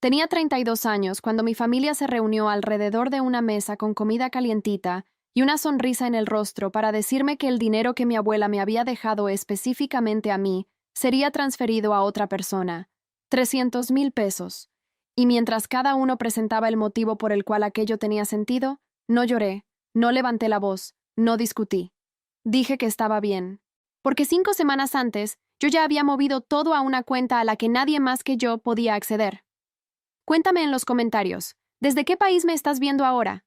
Tenía 32 años cuando mi familia se reunió alrededor de una mesa con comida calientita y una sonrisa en el rostro para decirme que el dinero que mi abuela me había dejado específicamente a mí sería transferido a otra persona, 300,000 pesos. Y mientras cada uno presentaba el motivo por el cual aquello tenía sentido, no lloré, no levanté la voz, no discutí. Dije que estaba bien. Porque 5 semanas antes, yo ya había movido todo a una cuenta a la que nadie más que yo podía acceder. Cuéntame en los comentarios, ¿desde qué país me estás viendo ahora?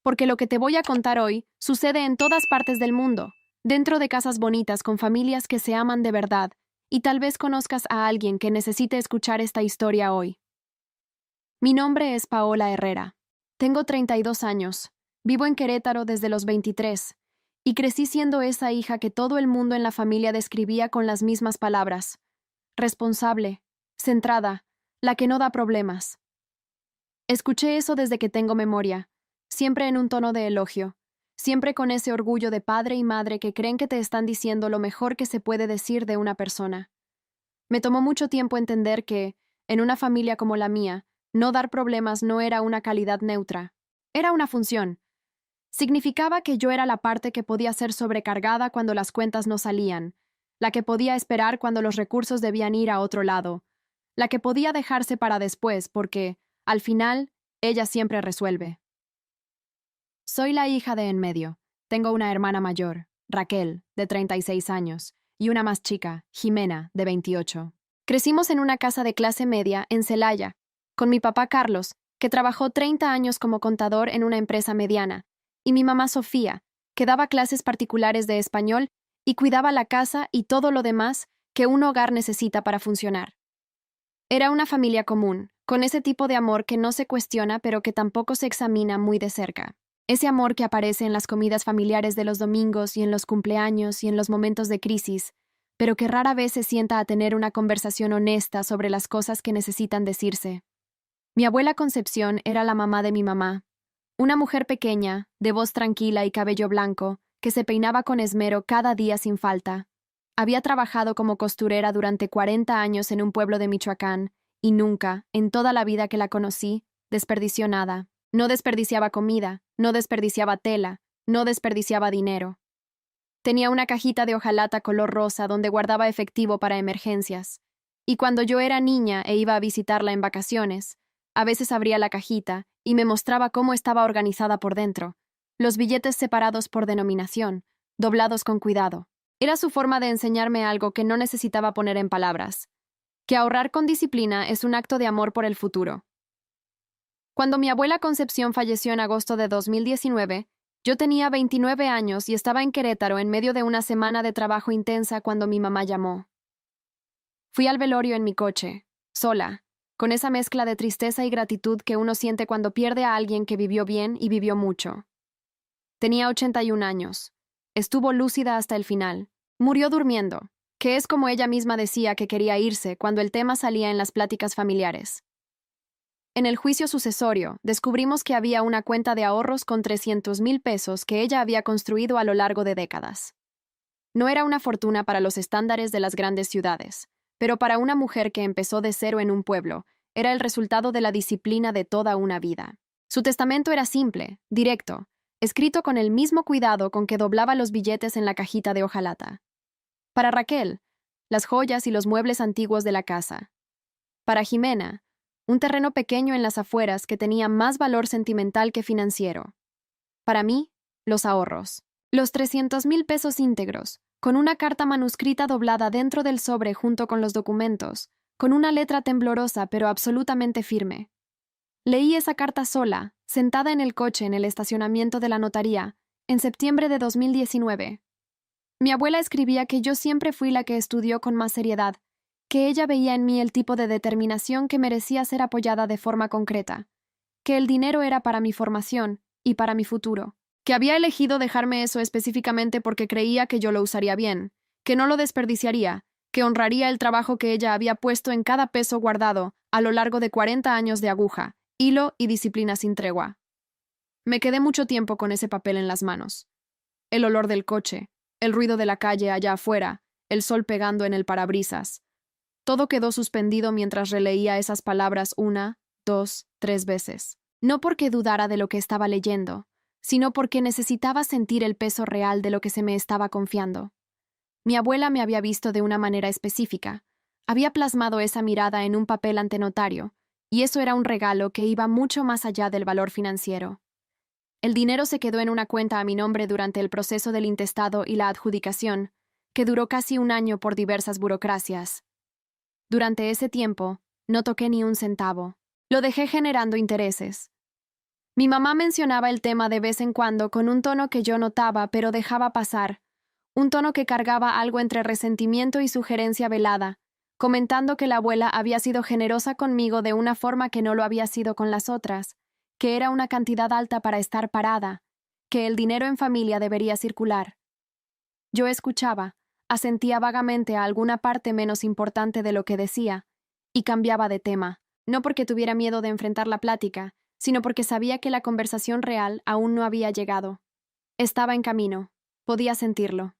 Porque lo que te voy a contar hoy sucede en todas partes del mundo, dentro de casas bonitas con familias que se aman de verdad, y tal vez conozcas a alguien que necesite escuchar esta historia hoy. Mi nombre es Paola Herrera. Tengo 32 años, vivo en Querétaro desde los 23, y crecí siendo esa hija que todo el mundo en la familia describía con las mismas palabras: responsable, centrada, la que no da problemas. Escuché eso desde que tengo memoria, siempre en un tono de elogio, siempre con ese orgullo de padre y madre que creen que te están diciendo lo mejor que se puede decir de una persona. Me tomó mucho tiempo entender que, en una familia como la mía, no dar problemas no era una calidad neutra, era una función. Significaba que yo era la parte que podía ser sobrecargada cuando las cuentas no salían, la que podía esperar cuando los recursos debían ir a otro lado, la que podía dejarse para después porque, al final, ella siempre resuelve. Soy la hija de en medio. Tengo una hermana mayor, Raquel, de 36 años, y una más chica, Jimena, de 28. Crecimos en una casa de clase media en Celaya, con mi papá Carlos, que trabajó 30 años como contador en una empresa mediana, y mi mamá Sofía, que daba clases particulares de español y cuidaba la casa y todo lo demás que un hogar necesita para funcionar. Era una familia común, con ese tipo de amor que no se cuestiona pero que tampoco se examina muy de cerca. Ese amor que aparece en las comidas familiares de los domingos y en los cumpleaños y en los momentos de crisis, pero que rara vez se sienta a tener una conversación honesta sobre las cosas que necesitan decirse. Mi abuela Concepción era la mamá de mi mamá, una mujer pequeña, de voz tranquila y cabello blanco, que se peinaba con esmero cada día sin falta. Había trabajado como costurera durante 40 años en un pueblo de Michoacán, y nunca, en toda la vida que la conocí, desperdició nada. No desperdiciaba comida, no desperdiciaba tela, no desperdiciaba dinero. Tenía una cajita de hojalata color rosa donde guardaba efectivo para emergencias. Y cuando yo era niña e iba a visitarla en vacaciones, a veces abría la cajita y me mostraba cómo estaba organizada por dentro, los billetes separados por denominación, doblados con cuidado. Era su forma de enseñarme algo que no necesitaba poner en palabras, que ahorrar con disciplina es un acto de amor por el futuro. Cuando mi abuela Concepción falleció en agosto de 2019, yo tenía 29 años y estaba en Querétaro en medio de una semana de trabajo intensa cuando mi mamá llamó. Fui al velorio en mi coche, sola, con esa mezcla de tristeza y gratitud que uno siente cuando pierde a alguien que vivió bien y vivió mucho. Tenía 81 años. Estuvo lúcida hasta el final. Murió durmiendo, que es como ella misma decía que quería irse cuando el tema salía en las pláticas familiares. En el juicio sucesorio, descubrimos que había una cuenta de ahorros con 300,000 pesos que ella había construido a lo largo de décadas. No era una fortuna para los estándares de las grandes ciudades, pero para una mujer que empezó de cero en un pueblo, era el resultado de la disciplina de toda una vida. Su testamento era simple, directo, escrito con el mismo cuidado con que doblaba los billetes en la cajita de hojalata. Para Raquel, las joyas y los muebles antiguos de la casa. Para Jimena, un terreno pequeño en las afueras que tenía más valor sentimental que financiero. Para mí, los ahorros. Los 300,000 pesos íntegros, con una carta manuscrita doblada dentro del sobre junto con los documentos, con una letra temblorosa pero absolutamente firme. Leí esa carta sola, sentada en el coche en el estacionamiento de la notaría, en septiembre de 2019. Mi abuela escribía que yo siempre fui la que estudió con más seriedad, que ella veía en mí el tipo de determinación que merecía ser apoyada de forma concreta, que el dinero era para mi formación y para mi futuro, que había elegido dejarme eso específicamente porque creía que yo lo usaría bien, que no lo desperdiciaría, que honraría el trabajo que ella había puesto en cada peso guardado a lo largo de 40 años de aguja, hilo y disciplina sin tregua. Me quedé mucho tiempo con ese papel en las manos. El olor del coche, el ruido de la calle allá afuera, el sol pegando en el parabrisas. Todo quedó suspendido mientras releía esas palabras una 2, 3 veces. No porque dudara de lo que estaba leyendo, sino porque necesitaba sentir el peso real de lo que se me estaba confiando. Mi abuela me había visto de una manera específica. Había plasmado esa mirada en un papel ante notario, y eso era un regalo que iba mucho más allá del valor financiero. El dinero se quedó en una cuenta a mi nombre durante el proceso del intestado y la adjudicación, que duró casi un año por diversas burocracias. Durante ese tiempo, no toqué ni un centavo. Lo dejé generando intereses. Mi mamá mencionaba el tema de vez en cuando con un tono que yo notaba pero dejaba pasar, un tono que cargaba algo entre resentimiento y sugerencia velada, comentando que la abuela había sido generosa conmigo de una forma que no lo había sido con las otras, que era una cantidad alta para estar parada, que el dinero en familia debería circular. Yo escuchaba, asentía vagamente a alguna parte menos importante de lo que decía, y cambiaba de tema, no porque tuviera miedo de enfrentar la plática, sino porque sabía que la conversación real aún no había llegado. Estaba en camino, podía sentirlo.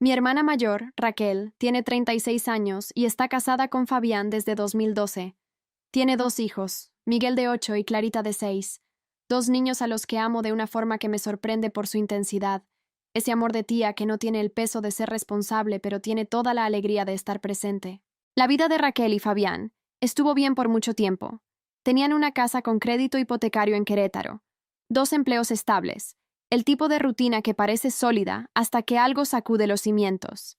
Mi hermana mayor, Raquel, tiene 36 años y está casada con Fabián desde 2012. Tiene 2 hijos, Miguel de 8 y Clarita de 6, 2 niños a los que amo de una forma que me sorprende por su intensidad, ese amor de tía que no tiene el peso de ser responsable pero tiene toda la alegría de estar presente. La vida de Raquel y Fabián estuvo bien por mucho tiempo. Tenían una casa con crédito hipotecario en Querétaro, 2 empleos estables, el tipo de rutina que parece sólida hasta que algo sacude los cimientos.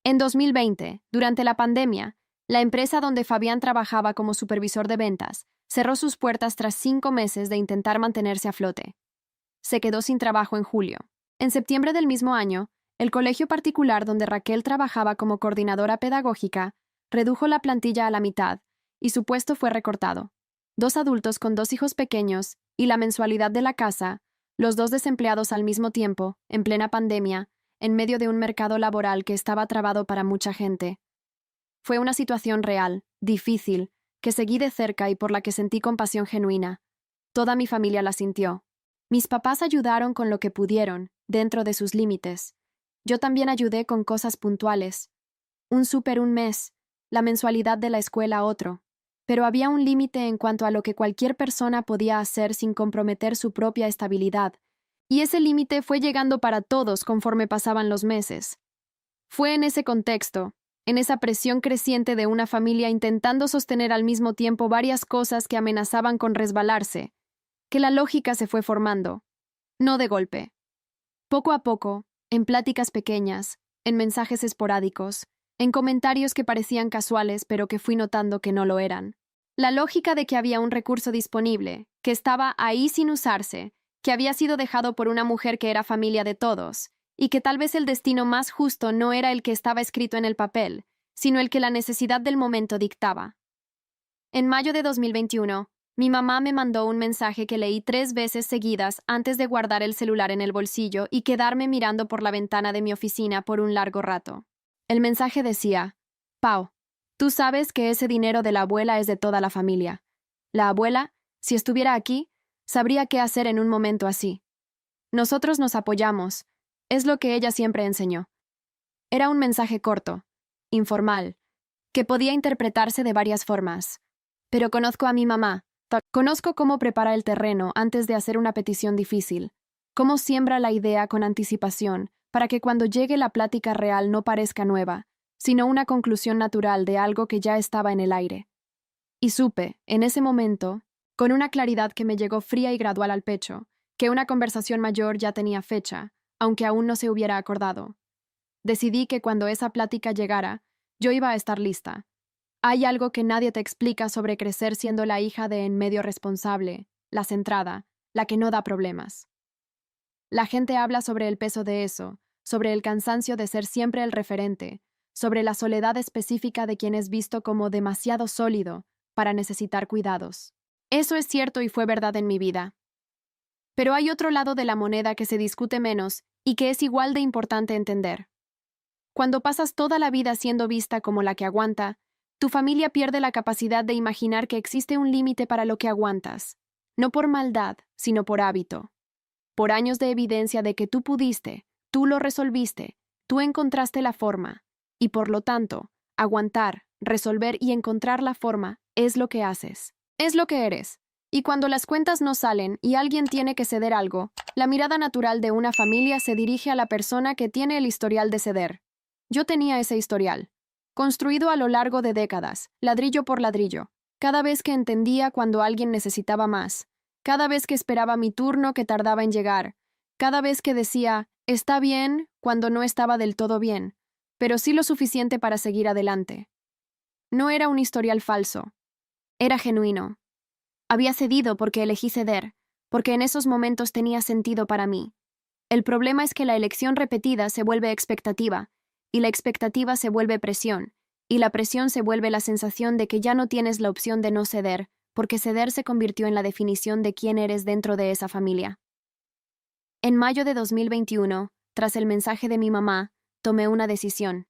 En 2020, durante la pandemia, la empresa donde Fabián trabajaba como supervisor de ventas cerró sus puertas tras 5 meses de intentar mantenerse a flote. Se quedó sin trabajo en julio. En septiembre del mismo año, el colegio particular donde Raquel trabajaba como coordinadora pedagógica redujo la plantilla a la mitad y su puesto fue recortado. 2 adultos con 2 hijos pequeños y la mensualidad de la casa, los 2 desempleados al mismo tiempo, en plena pandemia, en medio de un mercado laboral que estaba trabado para mucha gente. Fue una situación real, difícil, que seguí de cerca y por la que sentí compasión genuina. Toda mi familia la sintió. Mis papás ayudaron con lo que pudieron, dentro de sus límites. Yo también ayudé con cosas puntuales. Un súper un mes, la mensualidad de la escuela otro. Pero había un límite en cuanto a lo que cualquier persona podía hacer sin comprometer su propia estabilidad, y ese límite fue llegando para todos conforme pasaban los meses. Fue en ese contexto, en esa presión creciente de una familia intentando sostener al mismo tiempo varias cosas que amenazaban con resbalarse, que la lógica se fue formando, no de golpe. Poco a poco, en pláticas pequeñas, en mensajes esporádicos, en comentarios que parecían casuales pero que fui notando que no lo eran. La lógica de que había un recurso disponible, que estaba ahí sin usarse, que había sido dejado por una mujer que era familia de todos, y que tal vez el destino más justo no era el que estaba escrito en el papel, sino el que la necesidad del momento dictaba. En mayo de 2021, mi mamá me mandó un mensaje que leí 3 veces seguidas antes de guardar el celular en el bolsillo y quedarme mirando por la ventana de mi oficina por un largo rato. El mensaje decía: Pau, tú sabes que ese dinero de la abuela es de toda la familia. La abuela, si estuviera aquí, sabría qué hacer en un momento así. Nosotros nos apoyamos, es lo que ella siempre enseñó. Era un mensaje corto, informal, que podía interpretarse de varias formas. Pero conozco a mi mamá, conozco cómo prepara el terreno antes de hacer una petición difícil, cómo siembra la idea con anticipación, para que cuando llegue la plática real no parezca nueva, sino una conclusión natural de algo que ya estaba en el aire. Y supe, en ese momento, con una claridad que me llegó fría y gradual al pecho, que una conversación mayor ya tenía fecha, aunque aún no se hubiera acordado. Decidí que cuando esa plática llegara, yo iba a estar lista. Hay algo que nadie te explica sobre crecer siendo la hija de en medio responsable, la centrada, la que no da problemas. La gente habla sobre el peso de eso, sobre el cansancio de ser siempre el referente, sobre la soledad específica de quien es visto como demasiado sólido para necesitar cuidados. Eso es cierto y fue verdad en mi vida. Pero hay otro lado de la moneda que se discute menos y que es igual de importante entender. Cuando pasas toda la vida siendo vista como la que aguanta, tu familia pierde la capacidad de imaginar que existe un límite para lo que aguantas, no por maldad, sino por hábito. Por años de evidencia de que tú pudiste, tú lo resolviste, tú encontraste la forma, y por lo tanto, aguantar, resolver y encontrar la forma es lo que haces. Es lo que eres. Y cuando las cuentas no salen y alguien tiene que ceder algo, la mirada natural de una familia se dirige a la persona que tiene el historial de ceder. Yo tenía ese historial, construido a lo largo de décadas, ladrillo por ladrillo, cada vez que entendía cuando alguien necesitaba más, cada vez que esperaba mi turno que tardaba en llegar, cada vez que decía, está bien, cuando no estaba del todo bien, pero sí lo suficiente para seguir adelante. No era un historial falso, era genuino. Había cedido porque elegí ceder, porque en esos momentos tenía sentido para mí. El problema es que la elección repetida se vuelve expectativa, y la expectativa se vuelve presión, y la presión se vuelve la sensación de que ya no tienes la opción de no ceder, porque ceder se convirtió en la definición de quién eres dentro de esa familia. En mayo de 2021, tras el mensaje de mi mamá, tomé una decisión.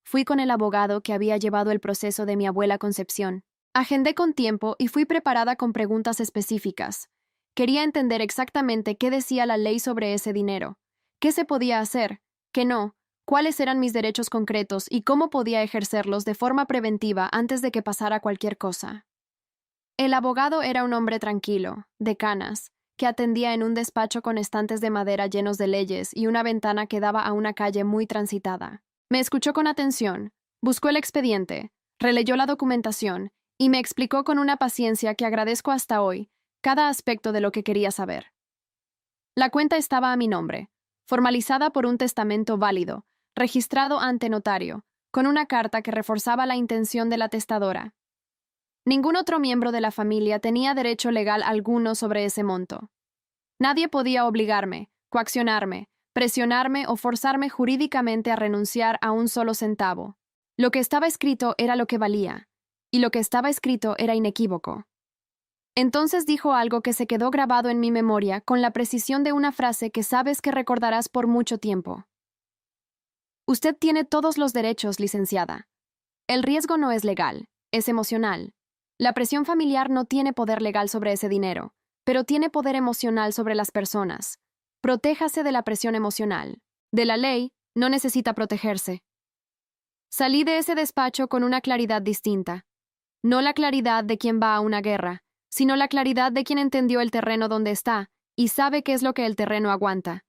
Fui con el abogado que había llevado el proceso de mi abuela Concepción. Agendé con tiempo y fui preparada con preguntas específicas. Quería entender exactamente qué decía la ley sobre ese dinero, qué se podía hacer, qué no, cuáles eran mis derechos concretos y cómo podía ejercerlos de forma preventiva antes de que pasara cualquier cosa. El abogado era un hombre tranquilo, de canas, que atendía en un despacho con estantes de madera llenos de leyes y una ventana que daba a una calle muy transitada. Me escuchó con atención, buscó el expediente, releyó la documentación y me explicó con una paciencia que agradezco hasta hoy cada aspecto de lo que quería saber. La cuenta estaba a mi nombre, formalizada por un testamento válido, registrado ante notario, con una carta que reforzaba la intención de la testadora. Ningún otro miembro de la familia tenía derecho legal alguno sobre ese monto. Nadie podía obligarme, coaccionarme, presionarme o forzarme jurídicamente a renunciar a un solo centavo. Lo que estaba escrito era lo que valía, y lo que estaba escrito era inequívoco. Entonces dijo algo que se quedó grabado en mi memoria con la precisión de una frase que sabes que recordarás por mucho tiempo. Usted tiene todos los derechos, licenciada. El riesgo no es legal, es emocional. La presión familiar no tiene poder legal sobre ese dinero, pero tiene poder emocional sobre las personas. Protéjase de la presión emocional. De la ley, no necesita protegerse. Salí de ese despacho con una claridad distinta. No la claridad de quien va a una guerra, sino la claridad de quien entendió el terreno donde está y sabe qué es lo que el terreno aguanta.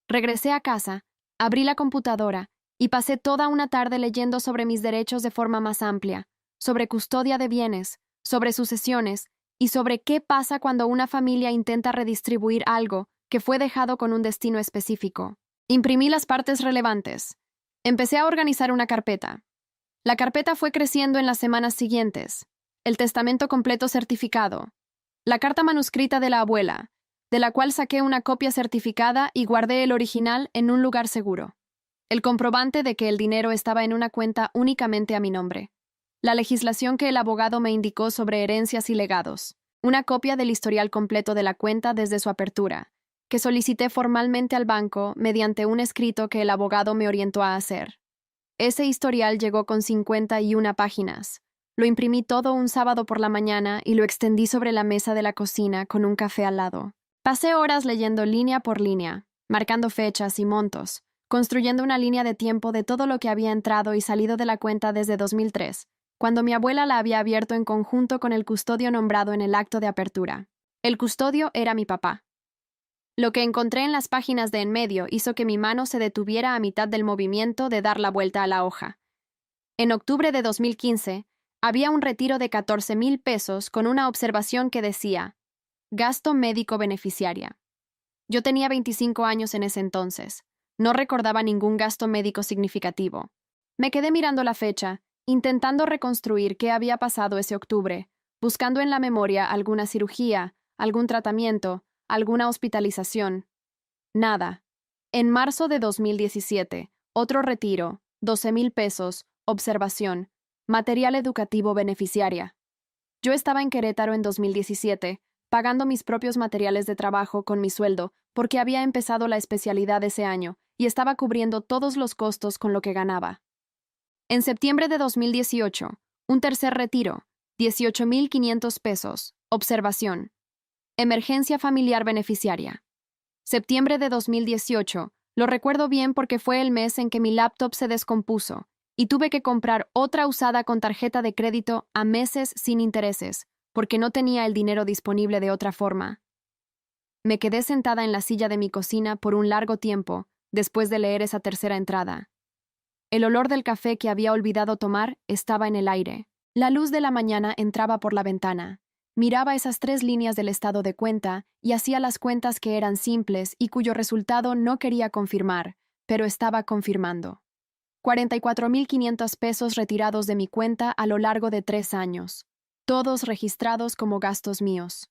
Regresé a casa, abrí la computadora y pasé toda una tarde leyendo sobre mis derechos de forma más amplia, sobre custodia de bienes, sobre sucesiones y sobre qué pasa cuando una familia intenta redistribuir algo que fue dejado con un destino específico. Imprimí las partes relevantes. Empecé a organizar una carpeta. La carpeta fue creciendo en las semanas siguientes. El testamento completo certificado. La carta manuscrita de la abuela, de la cual saqué una copia certificada y guardé el original en un lugar seguro. El comprobante de que el dinero estaba en una cuenta únicamente a mi nombre. La legislación que el abogado me indicó sobre herencias y legados. Una copia del historial completo de la cuenta desde su apertura, que solicité formalmente al banco mediante un escrito que el abogado me orientó a hacer. Ese historial llegó con 51 páginas. Lo imprimí todo un sábado por la mañana y lo extendí sobre la mesa de la cocina con un café al lado. Pasé horas leyendo línea por línea, marcando fechas y montos, construyendo una línea de tiempo de todo lo que había entrado y salido de la cuenta desde 2003, cuando mi abuela la había abierto en conjunto con el custodio nombrado en el acto de apertura. El custodio era mi papá. Lo que encontré en las páginas de en medio hizo que mi mano se detuviera a mitad del movimiento de dar la vuelta a la hoja. En octubre de 2015, había un retiro de 14,000 pesos con una observación que decía, gasto médico beneficiaria. Yo tenía 25 años en ese entonces. No recordaba ningún gasto médico significativo. Me quedé mirando la fecha, intentando reconstruir qué había pasado ese octubre, buscando en la memoria alguna cirugía, algún tratamiento, alguna hospitalización. Nada. En marzo de 2017, otro retiro, 12,000 pesos, observación, material educativo beneficiaria. Yo estaba en Querétaro en 2017, pagando mis propios materiales de trabajo con mi sueldo, porque había empezado la especialidad ese año y estaba cubriendo todos los costos con lo que ganaba. En septiembre de 2018, un tercer retiro, 18,500 pesos, observación, emergencia familiar beneficiaria. Septiembre de 2018, lo recuerdo bien porque fue el mes en que mi laptop se descompuso y tuve que comprar otra usada con tarjeta de crédito a meses sin intereses, porque no tenía el dinero disponible de otra forma. Me quedé sentada en la silla de mi cocina por un largo tiempo, después de leer esa tercera entrada. El olor del café que había olvidado tomar estaba en el aire. La luz de la mañana entraba por la ventana. Miraba esas 3 líneas del estado de cuenta y hacía las cuentas que eran simples y cuyo resultado no quería confirmar, pero estaba confirmando. 44,500 pesos retirados de mi cuenta a lo largo de 3 años, todos registrados como gastos míos.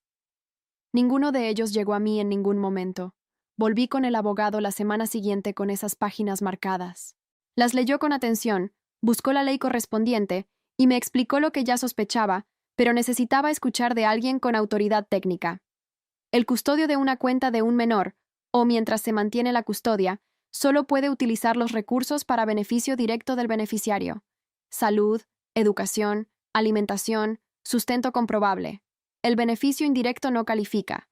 Ninguno de ellos llegó a mí en ningún momento. Volví con el abogado la semana siguiente con esas páginas marcadas. Las leyó con atención, buscó la ley correspondiente y me explicó lo que ya sospechaba, pero necesitaba escuchar de alguien con autoridad técnica. El custodio de una cuenta de un menor, o mientras se mantiene la custodia, solo puede utilizar los recursos para beneficio directo del beneficiario: salud, educación, alimentación, sustento comprobable. El beneficio indirecto no califica.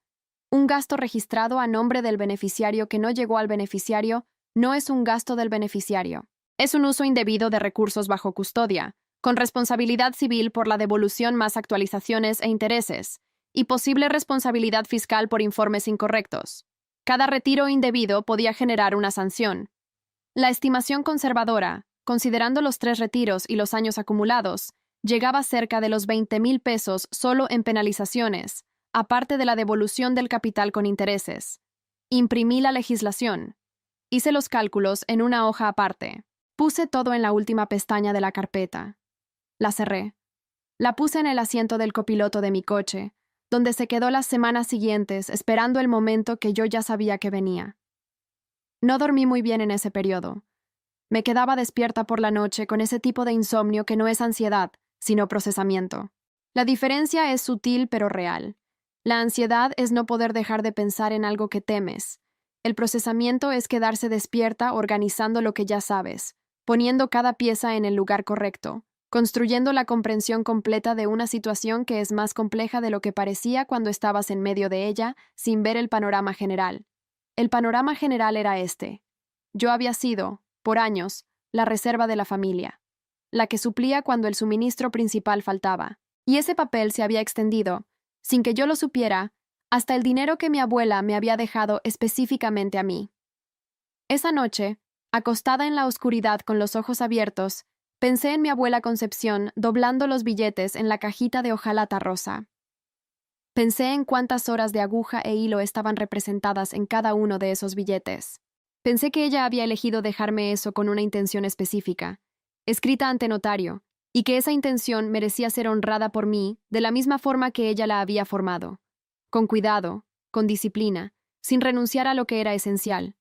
Un gasto registrado a nombre del beneficiario que no llegó al beneficiario no es un gasto del beneficiario. Es un uso indebido de recursos bajo custodia, con responsabilidad civil por la devolución más actualizaciones e intereses, y posible responsabilidad fiscal por informes incorrectos. Cada retiro indebido podía generar una sanción. La estimación conservadora, considerando los 3 retiros y los años acumulados, llegaba cerca de los 20,000 pesos solo en penalizaciones, aparte de la devolución del capital con intereses. Imprimí la legislación. Hice los cálculos en una hoja aparte. Puse todo en la última pestaña de la carpeta. La cerré. La puse en el asiento del copiloto de mi coche, donde se quedó las semanas siguientes esperando el momento que yo ya sabía que venía. No dormí muy bien en ese periodo. Me quedaba despierta por la noche con ese tipo de insomnio que no es ansiedad, sino procesamiento. La diferencia es sutil pero real. La ansiedad es no poder dejar de pensar en algo que temes. El procesamiento es quedarse despierta organizando lo que ya sabes, poniendo cada pieza en el lugar correcto, construyendo la comprensión completa de una situación que es más compleja de lo que parecía cuando estabas en medio de ella, sin ver el panorama general. El panorama general era este. Yo había sido, por años, la reserva de la familia, la que suplía cuando el suministro principal faltaba, y ese papel se había extendido, sin que yo lo supiera, hasta el dinero que mi abuela me había dejado específicamente a mí. Esa noche, acostada en la oscuridad con los ojos abiertos, pensé en mi abuela Concepción doblando los billetes en la cajita de hojalata rosa. Pensé en cuántas horas de aguja e hilo estaban representadas en cada uno de esos billetes. Pensé que ella había elegido dejarme eso con una intención específica, escrita ante notario, y que esa intención merecía ser honrada por mí de la misma forma que ella la había formado, con cuidado, con disciplina, sin renunciar a lo que era esencial.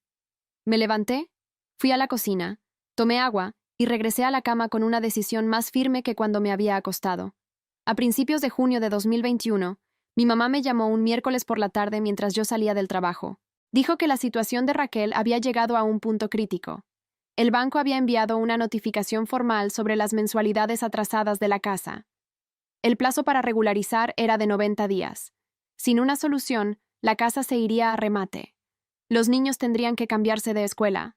Me levanté, fui a la cocina, tomé agua y regresé a la cama con una decisión más firme que cuando me había acostado. A principios de junio de 2021, mi mamá me llamó un miércoles por la tarde mientras yo salía del trabajo. Dijo que la situación de Raquel había llegado a un punto crítico. El banco había enviado una notificación formal sobre las mensualidades atrasadas de la casa. El plazo para regularizar era de 90 días. Sin una solución, la casa se iría a remate. Los niños tendrían que cambiarse de escuela.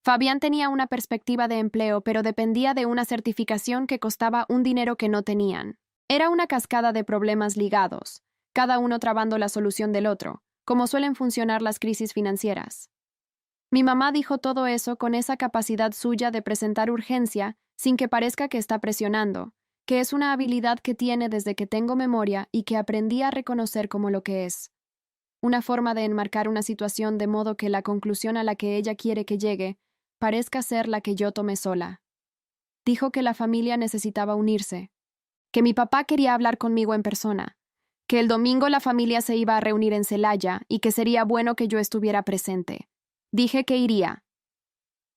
Fabián tenía una perspectiva de empleo, pero dependía de una certificación que costaba un dinero que no tenían. Era una cascada de problemas ligados, cada uno trabando la solución del otro, como suelen funcionar las crisis financieras. Mi mamá dijo todo eso con esa capacidad suya de presentar urgencia sin que parezca que está presionando, que es una habilidad que tiene desde que tengo memoria y que aprendí a reconocer como lo que es. Una forma de enmarcar una situación de modo que la conclusión a la que ella quiere que llegue parezca ser la que yo tomé sola. Dijo que la familia necesitaba unirse, que mi papá quería hablar conmigo en persona, que el domingo la familia se iba a reunir en Celaya y que sería bueno que yo estuviera presente. Dije que iría.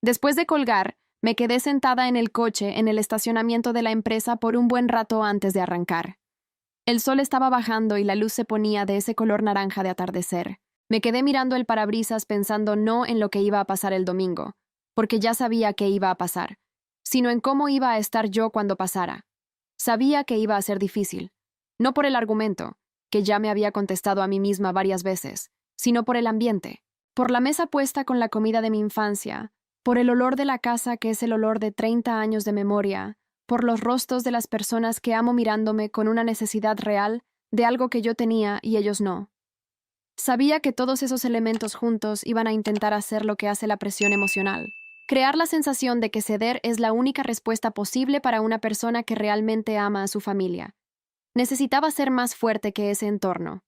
Después de colgar, me quedé sentada en el coche en el estacionamiento de la empresa por un buen rato antes de arrancar. El sol estaba bajando y la luz se ponía de ese color naranja de atardecer. Me quedé mirando el parabrisas pensando no en lo que iba a pasar el domingo, porque ya sabía que iba a pasar, sino en cómo iba a estar yo cuando pasara. Sabía que iba a ser difícil, no por el argumento, que ya me había contestado a mí misma varias veces, sino por el ambiente, por la mesa puesta con la comida de mi infancia, por el olor de la casa que es el olor de 30 años de memoria, por los rostros de las personas que amo mirándome con una necesidad real de algo que yo tenía y ellos no. Sabía que todos esos elementos juntos iban a intentar hacer lo que hace la presión emocional. Crear la sensación de que ceder es la única respuesta posible para una persona que realmente ama a su familia. Necesitaba ser más fuerte que ese entorno.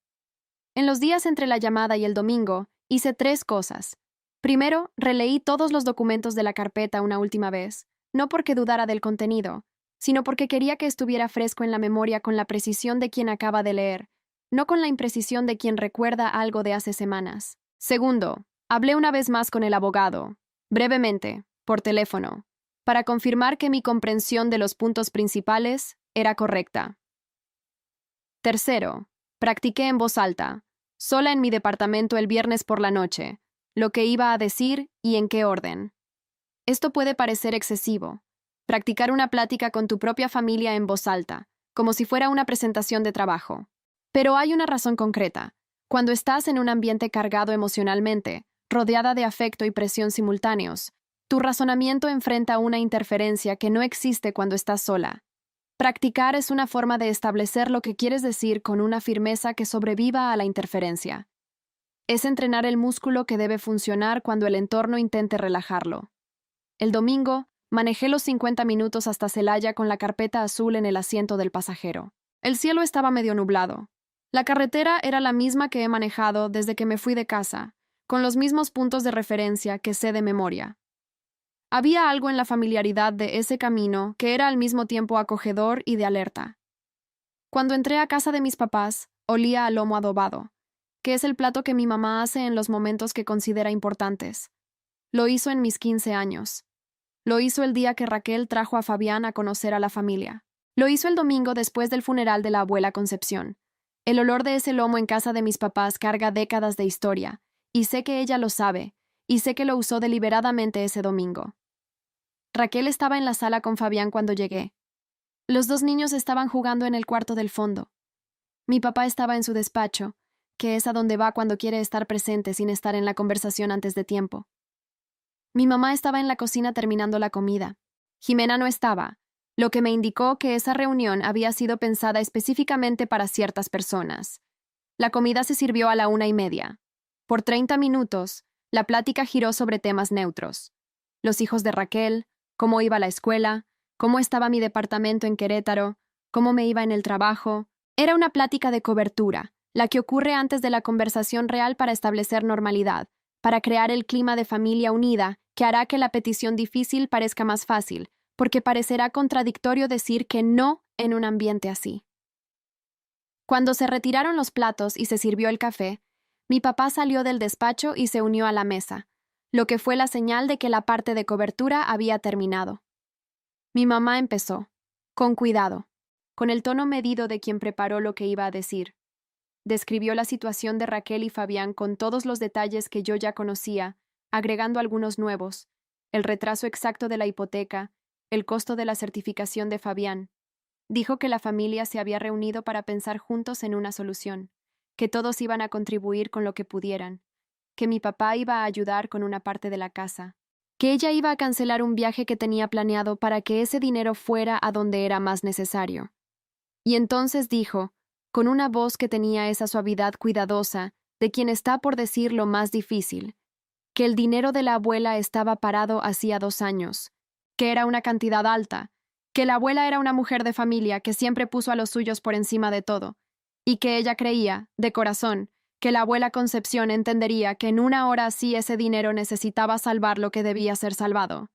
En los días entre la llamada y el domingo, hice 3 cosas. Primero, releí todos los documentos de la carpeta una última vez, no porque dudara del contenido, sino porque quería que estuviera fresco en la memoria con la precisión de quien acaba de leer, no con la imprecisión de quien recuerda algo de hace semanas. Segundo, hablé una vez más con el abogado, brevemente, por teléfono, para confirmar que mi comprensión de los puntos principales era correcta. Tercero, practiqué en voz alta, sola en mi departamento el viernes por la noche, lo que iba a decir y en qué orden. Esto puede parecer excesivo. Practicar una plática con tu propia familia en voz alta, como si fuera una presentación de trabajo. Pero hay una razón concreta. Cuando estás en un ambiente cargado emocionalmente, rodeada de afecto y presión simultáneos, tu razonamiento enfrenta una interferencia que no existe cuando estás sola. Practicar es una forma de establecer lo que quieres decir con una firmeza que sobreviva a la interferencia. Es entrenar el músculo que debe funcionar cuando el entorno intente relajarlo. El domingo, manejé los 50 minutos hasta Celaya con la carpeta azul en el asiento del pasajero. El cielo estaba medio nublado. La carretera era la misma que he manejado desde que me fui de casa, con los mismos puntos de referencia que sé de memoria. Había algo en la familiaridad de ese camino que era al mismo tiempo acogedor y de alerta. Cuando entré a casa de mis papás, olía a lomo adobado, que es el plato que mi mamá hace en los momentos que considera importantes. Lo hizo en mis 15 años. Lo hizo el día que Raquel trajo a Fabián a conocer a la familia. Lo hizo el domingo después del funeral de la abuela Concepción. El olor de ese lomo en casa de mis papás carga décadas de historia, y sé que ella lo sabe, y sé que lo usó deliberadamente ese domingo. Raquel estaba en la sala con Fabián cuando llegué. Los 2 niños estaban jugando en el cuarto del fondo. Mi papá estaba en su despacho, que es a donde va cuando quiere estar presente sin estar en la conversación antes de tiempo. Mi mamá estaba en la cocina terminando la comida. Jimena no estaba, lo que me indicó que esa reunión había sido pensada específicamente para ciertas personas. La comida se sirvió a la 1:30. Por 30 minutos, la plática giró sobre temas neutros. Los hijos de Raquel, cómo iba la escuela, cómo estaba mi departamento en Querétaro, cómo me iba en el trabajo. Era una plática de cobertura, la que ocurre antes de la conversación real para establecer normalidad, para crear el clima de familia unida que hará que la petición difícil parezca más fácil, porque parecerá contradictorio decir que no en un ambiente así. Cuando se retiraron los platos y se sirvió el café, mi papá salió del despacho y se unió a la mesa, lo que fue la señal de que la parte de cobertura había terminado. Mi mamá empezó, con cuidado, con el tono medido de quien preparó lo que iba a decir. Describió la situación de Raquel y Fabián con todos los detalles que yo ya conocía, agregando algunos nuevos, el retraso exacto de la hipoteca, el costo de la certificación de Fabián. Dijo que la familia se había reunido para pensar juntos en una solución, que todos iban a contribuir con lo que pudieran, que mi papá iba a ayudar con una parte de la casa, que ella iba a cancelar un viaje que tenía planeado para que ese dinero fuera a donde era más necesario. Y entonces dijo, con una voz que tenía esa suavidad cuidadosa de quien está por decir lo más difícil, que el dinero de la abuela estaba parado hacía 2 años, que era una cantidad alta, que la abuela era una mujer de familia que siempre puso a los suyos por encima de todo, y que ella creía, de corazón, que la abuela Concepción entendería que en una hora así ese dinero necesitaba salvar lo que debía ser salvado.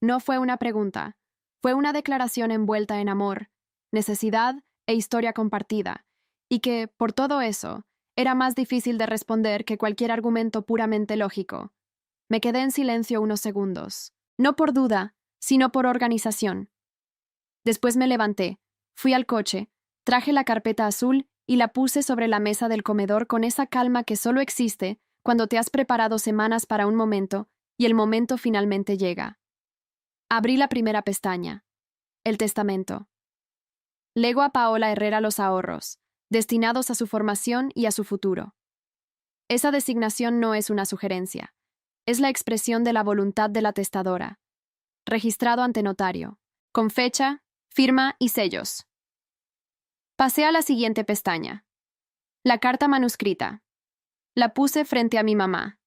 No fue una pregunta, fue una declaración envuelta en amor, necesidad e historia compartida, y que, por todo eso, era más difícil de responder que cualquier argumento puramente lógico. Me quedé en silencio unos segundos, no por duda, sino por organización. Después me levanté, fui al coche, traje la carpeta azul y la puse sobre la mesa del comedor con esa calma que solo existe cuando te has preparado semanas para un momento y el momento finalmente llega. Abrí la primera pestaña. El testamento. Lego a Paola Herrera los ahorros, destinados a su formación y a su futuro. Esa designación no es una sugerencia. Es la expresión de la voluntad de la testadora. Registrado ante notario, con fecha, firma y sellos. Pasé a la siguiente pestaña. La carta manuscrita. La puse frente a mi mamá.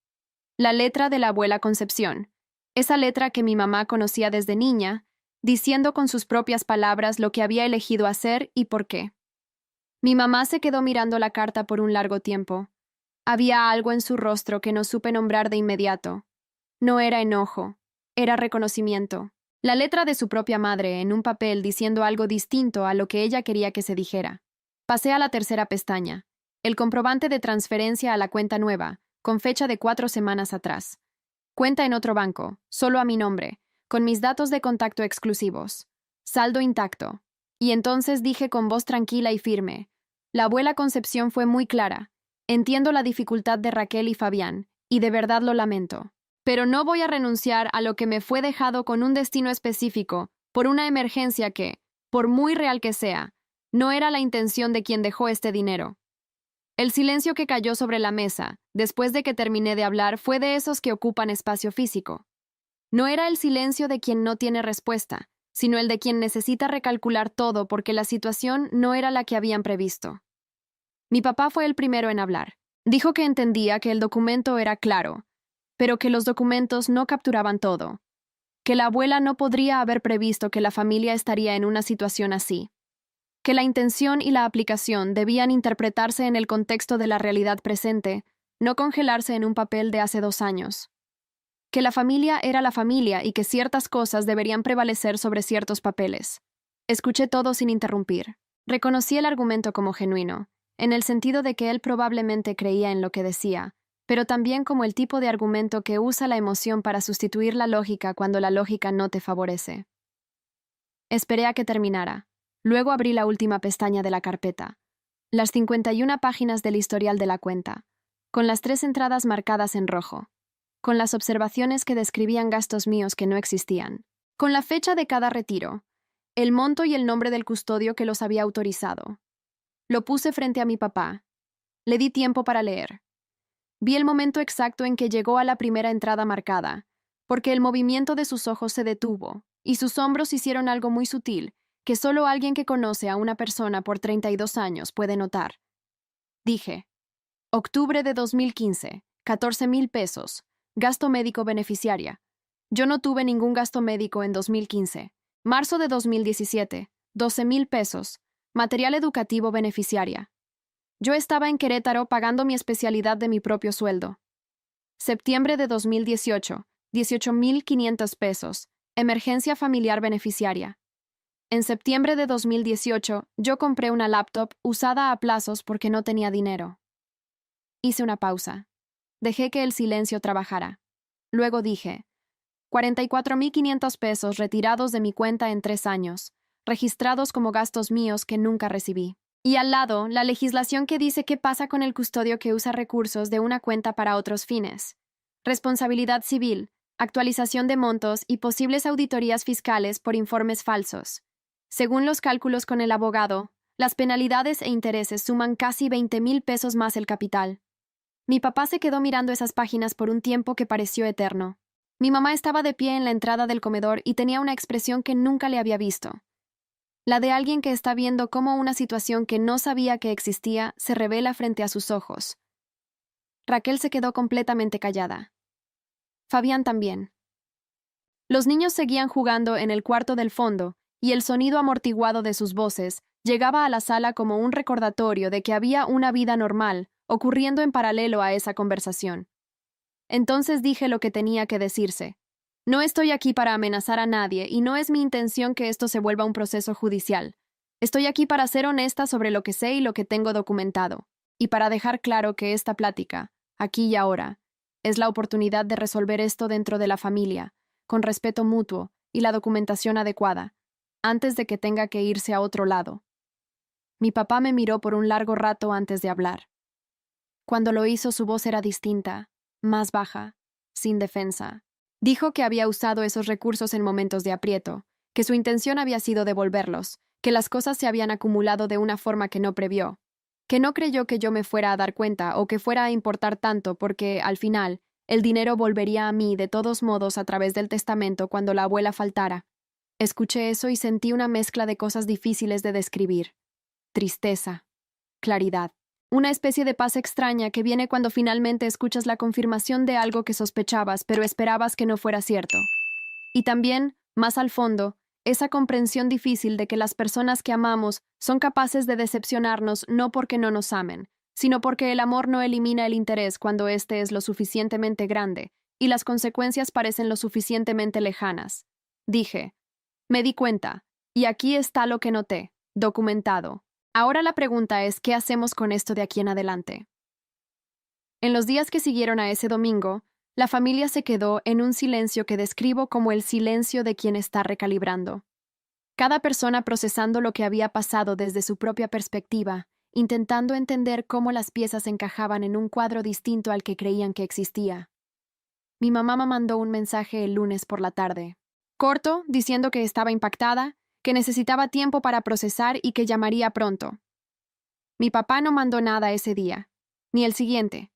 La letra de la abuela Concepción. Esa letra que mi mamá conocía desde niña, diciendo con sus propias palabras lo que había elegido hacer y por qué. Mi mamá se quedó mirando la carta por un largo tiempo. Había algo en su rostro que no supe nombrar de inmediato. No era enojo, era reconocimiento. La letra de su propia madre en un papel diciendo algo distinto a lo que ella quería que se dijera. Pasé a la tercera pestaña. El comprobante de transferencia a la cuenta nueva, con fecha de 4 semanas atrás. Cuenta en otro banco, solo a mi nombre, con mis datos de contacto exclusivos. Saldo intacto. Y entonces dije con voz tranquila y firme. La abuela Concepción fue muy clara. Entiendo la dificultad de Raquel y Fabián, y de verdad lo lamento. Pero no voy a renunciar a lo que me fue dejado con un destino específico, por una emergencia que, por muy real que sea, no era la intención de quien dejó este dinero. El silencio que cayó sobre la mesa, después de que terminé de hablar, fue de esos que ocupan espacio físico. No era el silencio de quien no tiene respuesta, sino el de quien necesita recalcular todo porque la situación no era la que habían previsto. Mi papá fue el primero en hablar. Dijo que entendía que el documento era claro, pero que los documentos no capturaban todo, que la abuela no podría haber previsto que la familia estaría en una situación así, que la intención y la aplicación debían interpretarse en el contexto de la realidad presente, no congelarse en un papel de hace 2 años, que la familia era la familia y que ciertas cosas deberían prevalecer sobre ciertos papeles. Escuché todo sin interrumpir. Reconocí el argumento como genuino, en el sentido de que él probablemente creía en lo que decía, pero también como el tipo de argumento que usa la emoción para sustituir la lógica cuando la lógica no te favorece. Esperé a que terminara. Luego abrí la última pestaña de la carpeta. Las 51 páginas del historial de la cuenta, con las 3 entradas marcadas en rojo, con las observaciones que describían gastos míos que no existían, con la fecha de cada retiro, el monto y el nombre del custodio que los había autorizado. Lo puse frente a mi papá. Le di tiempo para leer. Vi el momento exacto en que llegó a la primera entrada marcada, porque el movimiento de sus ojos se detuvo, y sus hombros hicieron algo muy sutil, que solo alguien que conoce a una persona por 32 años puede notar. Dije, octubre de 2015, 14,000 pesos, gasto médico beneficiaria. Yo no tuve ningún gasto médico en 2015. Marzo de 2017, 12,000 pesos, material educativo beneficiaria. Yo estaba en Querétaro pagando mi especialidad de mi propio sueldo. Septiembre de 2018, 18,500 pesos, emergencia familiar beneficiaria. En septiembre de 2018, yo compré una laptop usada a plazos porque no tenía dinero. Hice una pausa. Dejé que el silencio trabajara. Luego dije, 44,500 pesos retirados de mi cuenta en 3 años, registrados como gastos míos que nunca recibí. Y al lado, la legislación que dice qué pasa con el custodio que usa recursos de una cuenta para otros fines. Responsabilidad civil, actualización de montos y posibles auditorías fiscales por informes falsos. Según los cálculos con el abogado, las penalidades e intereses suman casi 20,000 pesos más el capital. Mi papá se quedó mirando esas páginas por un tiempo que pareció eterno. Mi mamá estaba de pie en la entrada del comedor y tenía una expresión que nunca le había visto. La de alguien que está viendo cómo una situación que no sabía que existía se revela frente a sus ojos. Raquel se quedó completamente callada. Fabián también. Los niños seguían jugando en el cuarto del fondo, y el sonido amortiguado de sus voces llegaba a la sala como un recordatorio de que había una vida normal ocurriendo en paralelo a esa conversación. Entonces dije lo que tenía que decirse. No estoy aquí para amenazar a nadie y no es mi intención que esto se vuelva un proceso judicial. Estoy aquí para ser honesta sobre lo que sé y lo que tengo documentado, y para dejar claro que esta plática, aquí y ahora, es la oportunidad de resolver esto dentro de la familia, con respeto mutuo y la documentación adecuada, antes de que tenga que irse a otro lado. Mi papá me miró por un largo rato antes de hablar. Cuando lo hizo, su voz era distinta, más baja, sin defensa. Dijo que había usado esos recursos en momentos de aprieto, que su intención había sido devolverlos, que las cosas se habían acumulado de una forma que no previó, que no creyó que yo me fuera a dar cuenta o que fuera a importar tanto porque, al final, el dinero volvería a mí de todos modos a través del testamento cuando la abuela faltara. Escuché eso y sentí una mezcla de cosas difíciles de describir. tristeza, claridad. Una especie de paz extraña que viene cuando finalmente escuchas la confirmación de algo que sospechabas, pero esperabas que no fuera cierto. Y también, más al fondo, esa comprensión difícil de que las personas que amamos son capaces de decepcionarnos no porque no nos amen, sino porque el amor no elimina el interés cuando éste es lo suficientemente grande y las consecuencias parecen lo suficientemente lejanas. Dije, me di cuenta, y aquí está lo que noté, documentado. Ahora la pregunta es, ¿qué hacemos con esto de aquí en adelante? En los días que siguieron a ese domingo, la familia se quedó en un silencio que describo como el silencio de quien está recalibrando. Cada persona procesando lo que había pasado desde su propia perspectiva, intentando entender cómo las piezas encajaban en un cuadro distinto al que creían que existía. Mi mamá me mandó un mensaje el lunes por la tarde, corto, diciendo que estaba impactada, que necesitaba tiempo para procesar y que llamaría pronto. Mi papá no mandó nada ese día, ni el siguiente.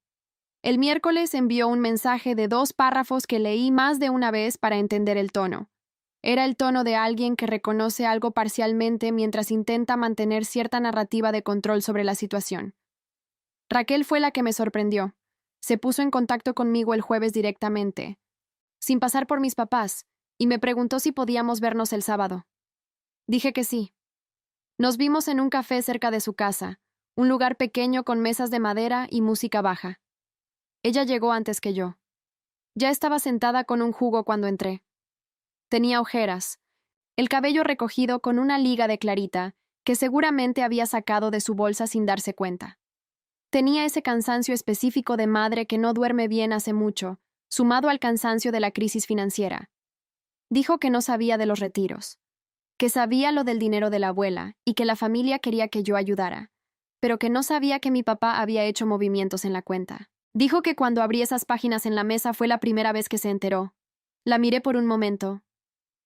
El miércoles envió un mensaje de 2 párrafos que leí más de una vez para entender el tono. Era el tono de alguien que reconoce algo parcialmente mientras intenta mantener cierta narrativa de control sobre la situación. Raquel fue la que me sorprendió. Se puso en contacto conmigo el jueves directamente, sin pasar por mis papás, y me preguntó si podíamos vernos el sábado. Dije que sí. Nos vimos en un café cerca de su casa, un lugar pequeño con mesas de madera y música baja. Ella llegó antes que yo. Ya estaba sentada con un jugo cuando entré. Tenía ojeras, el cabello recogido con una liga de Clarita, que seguramente había sacado de su bolsa sin darse cuenta. Tenía ese cansancio específico de madre que no duerme bien hace mucho, sumado al cansancio de la crisis financiera. Dijo que no sabía de los retiros, que sabía lo del dinero de la abuela y que la familia quería que yo ayudara, pero que no sabía que mi papá había hecho movimientos en la cuenta. Dijo que cuando abrí esas páginas en la mesa fue la primera vez que se enteró. La miré por un momento.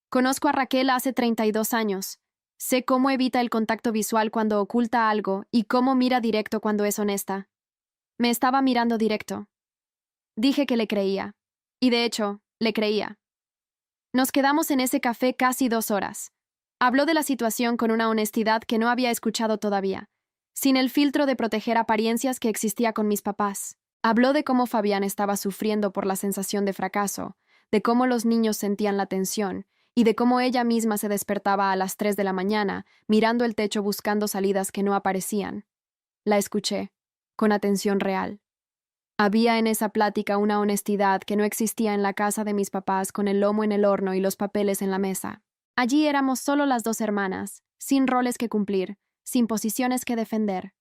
Conozco a Raquel hace 32 años. Sé cómo evita el contacto visual cuando oculta algo y cómo mira directo cuando es honesta. Me estaba mirando directo. Dije que le creía. Y de hecho, le creía. Nos quedamos en ese café casi 2 horas. Habló de la situación con una honestidad que no había escuchado todavía, sin el filtro de proteger apariencias que existía con mis papás. Habló de cómo Fabián estaba sufriendo por la sensación de fracaso, de cómo los niños sentían la tensión, y de cómo ella misma se despertaba a las 3 de la mañana, mirando el techo buscando salidas que no aparecían. La escuché, con atención real. Había en esa plática una honestidad que no existía en la casa de mis papás con el lomo en el horno y los papeles en la mesa. Allí éramos solo las 2 hermanas, sin roles que cumplir, sin posiciones que defender.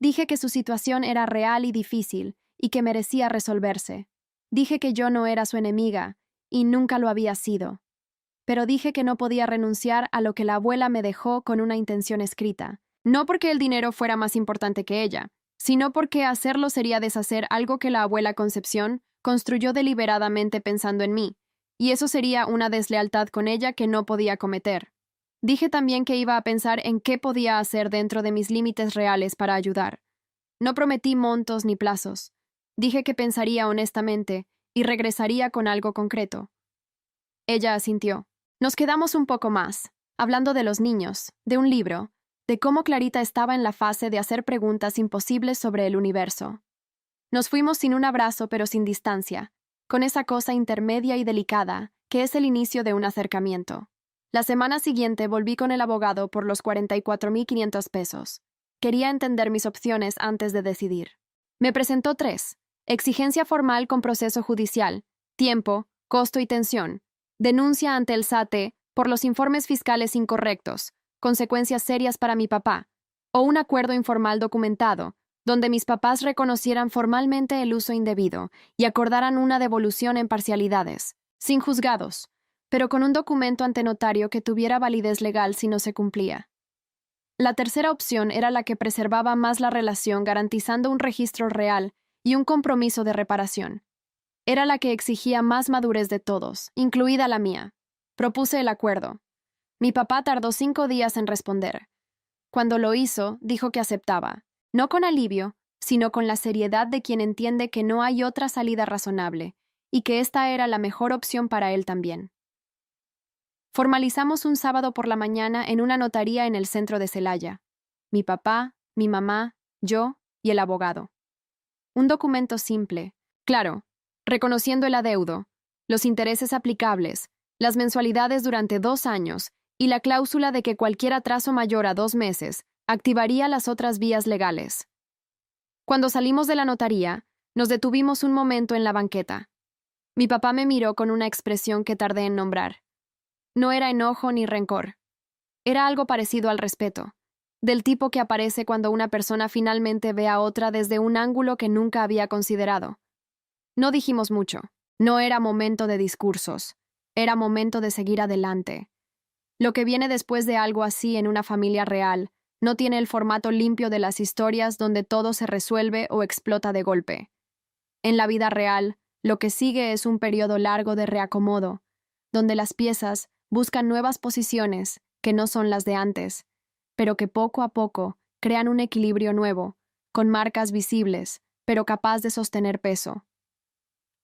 Dije que su situación era real y difícil, y que merecía resolverse. Dije que yo no era su enemiga, y nunca lo había sido. Pero dije que no podía renunciar a lo que la abuela me dejó con una intención escrita, no porque el dinero fuera más importante que ella, sino porque hacerlo sería deshacer algo que la abuela Concepción construyó deliberadamente pensando en mí, y eso sería una deslealtad con ella que no podía cometer. Dije también que iba a pensar en qué podía hacer dentro de mis límites reales para ayudar. No prometí montos ni plazos. Dije que pensaría honestamente y regresaría con algo concreto. Ella asintió. Nos quedamos un poco más, hablando de los niños, de un libro, de cómo Clarita estaba en la fase de hacer preguntas imposibles sobre el universo. Nos fuimos sin un abrazo pero sin distancia, con esa cosa intermedia y delicada que es el inicio de un acercamiento. La semana siguiente volví con el abogado por los 44,500 pesos. Quería entender mis opciones antes de decidir. Me presentó 3. Exigencia formal con proceso judicial, tiempo, costo y tensión. Denuncia ante el SAT por los informes fiscales incorrectos, consecuencias serias para mi papá. O un acuerdo informal documentado, donde mis papás reconocieran formalmente el uso indebido y acordaran una devolución en parcialidades, sin juzgados, pero con un documento ante notario que tuviera validez legal si no se cumplía. La tercera opción era la que preservaba más la relación garantizando un registro real y un compromiso de reparación. Era la que exigía más madurez de todos, incluida la mía. Propuse el acuerdo. Mi papá tardó 5 días en responder. Cuando lo hizo, dijo que aceptaba, no con alivio, sino con la seriedad de quien entiende que no hay otra salida razonable, y que esta era la mejor opción para él también. Formalizamos un sábado por la mañana en una notaría en el centro de Celaya. mi papá, mi mamá, yo y el abogado. Un documento simple, claro, reconociendo el adeudo, los intereses aplicables, las mensualidades durante 2 años y la cláusula de que cualquier atraso mayor a 2 meses activaría las otras vías legales. Cuando salimos de la notaría, nos detuvimos un momento en la banqueta. Mi papá me miró con una expresión que tardé en nombrar. No era enojo ni rencor. Era algo parecido al respeto, del tipo que aparece cuando una persona finalmente ve a otra desde un ángulo que nunca había considerado. No dijimos mucho. No era momento de discursos. Era momento de seguir adelante. Lo que viene después de algo así en una familia real no tiene el formato limpio de las historias donde todo se resuelve o explota de golpe. En la vida real, lo que sigue es un periodo largo de reacomodo, donde las piezas buscan nuevas posiciones que no son las de antes, pero que poco a poco crean un equilibrio nuevo, con marcas visibles, pero capaz de sostener peso.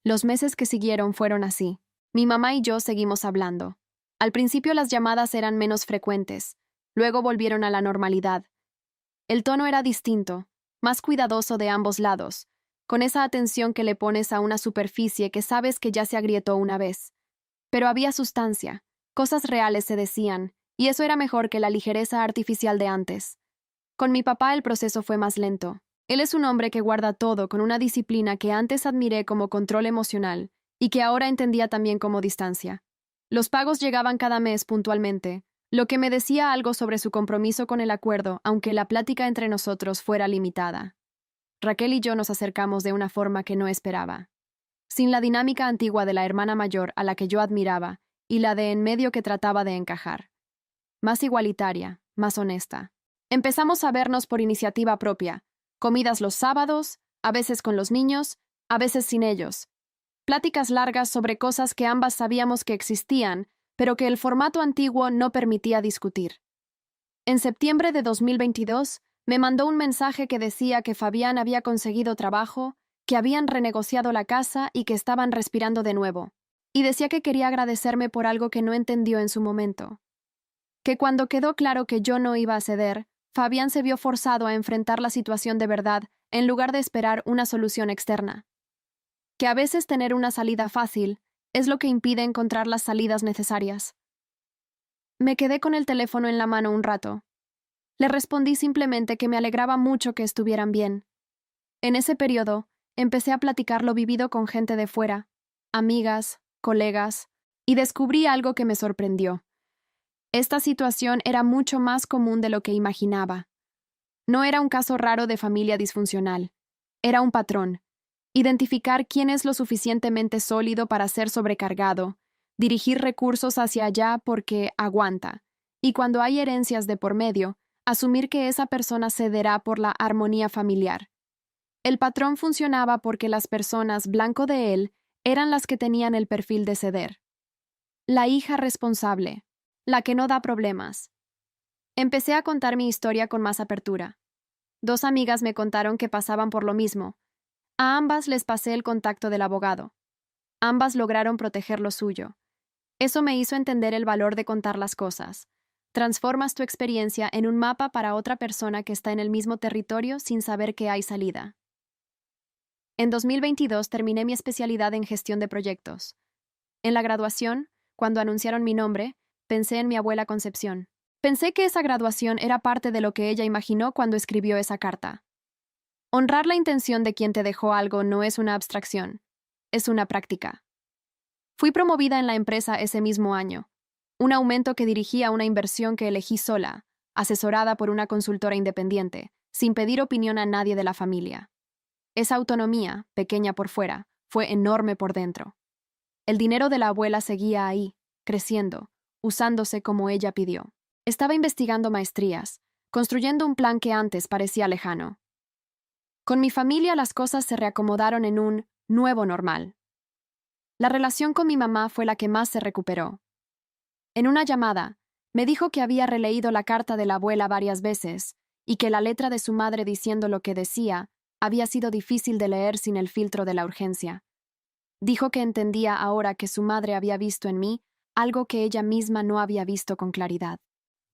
Los meses que siguieron fueron así. Mi mamá y yo seguimos hablando. Al principio las llamadas eran menos frecuentes, luego volvieron a la normalidad. El tono era distinto, más cuidadoso de ambos lados, con esa atención que le pones a una superficie que sabes que ya se agrietó una vez. Pero había sustancia, cosas reales se decían, y eso era mejor que la ligereza artificial de antes. Con mi papá el proceso fue más lento. Él es un hombre que guarda todo con una disciplina que antes admiré como control emocional y que ahora entendía también como distancia. Los pagos llegaban cada mes puntualmente, lo que me decía algo sobre su compromiso con el acuerdo, aunque la plática entre nosotros fuera limitada. Raquel y yo nos acercamos de una forma que no esperaba. Sin la dinámica antigua de la hermana mayor a la que yo admiraba y la de en medio que trataba de encajar. Más igualitaria, más honesta. Empezamos a vernos por iniciativa propia, comidas los sábados, a veces con los niños, a veces sin ellos. Pláticas largas sobre cosas que ambas sabíamos que existían, pero que el formato antiguo no permitía discutir. En septiembre de 2022, me mandó un mensaje que decía que Fabián había conseguido trabajo, que habían renegociado la casa y que estaban respirando de nuevo. Y decía que quería agradecerme por algo que no entendió en su momento. Que cuando quedó claro que yo no iba a ceder, Fabián se vio forzado a enfrentar la situación de verdad en lugar de esperar una solución externa. Que a veces tener una salida fácil es lo que impide encontrar las salidas necesarias. Me quedé con el teléfono en la mano un rato. Le respondí simplemente que me alegraba mucho que estuvieran bien. En ese periodo, empecé a platicar lo vivido con gente de fuera, amigas, colegas, y descubrí algo que me sorprendió. Esta situación era mucho más común de lo que imaginaba. No era un caso raro de familia disfuncional. Era un patrón. Identificar quién es lo suficientemente sólido para ser sobrecargado, dirigir recursos hacia allá porque aguanta, y cuando hay herencias de por medio, asumir que esa persona cederá por la armonía familiar. El patrón funcionaba porque las personas blanco de él eran las que tenían el perfil de ceder. La hija responsable, la que no da problemas. Empecé a contar mi historia con más apertura. 2 amigas me contaron que pasaban por lo mismo. A ambas les pasé el contacto del abogado. Ambas lograron proteger lo suyo. Eso me hizo entender el valor de contar las cosas. Transformas tu experiencia en un mapa para otra persona que está en el mismo territorio sin saber que hay salida. En 2022 terminé mi especialidad en gestión de proyectos. En la graduación, cuando anunciaron mi nombre, pensé en mi abuela Concepción. Pensé que esa graduación era parte de lo que ella imaginó cuando escribió esa carta. Honrar la intención de quien te dejó algo no es una abstracción, es una práctica. Fui promovida en la empresa ese mismo año, un aumento que dirigía una inversión que elegí sola, asesorada por una consultora independiente, sin pedir opinión a nadie de la familia. Esa autonomía, pequeña por fuera, fue enorme por dentro. El dinero de la abuela seguía ahí, creciendo, usándose como ella pidió. Estaba investigando maestrías, construyendo un plan que antes parecía lejano. Con mi familia las cosas se reacomodaron en un nuevo normal. La relación con mi mamá fue la que más se recuperó. En una llamada, me dijo que había releído la carta de la abuela varias veces y que la letra de su madre diciendo lo que decía había sido difícil de leer sin el filtro de la urgencia. Dijo que entendía ahora que su madre había visto en mí algo que ella misma no había visto con claridad.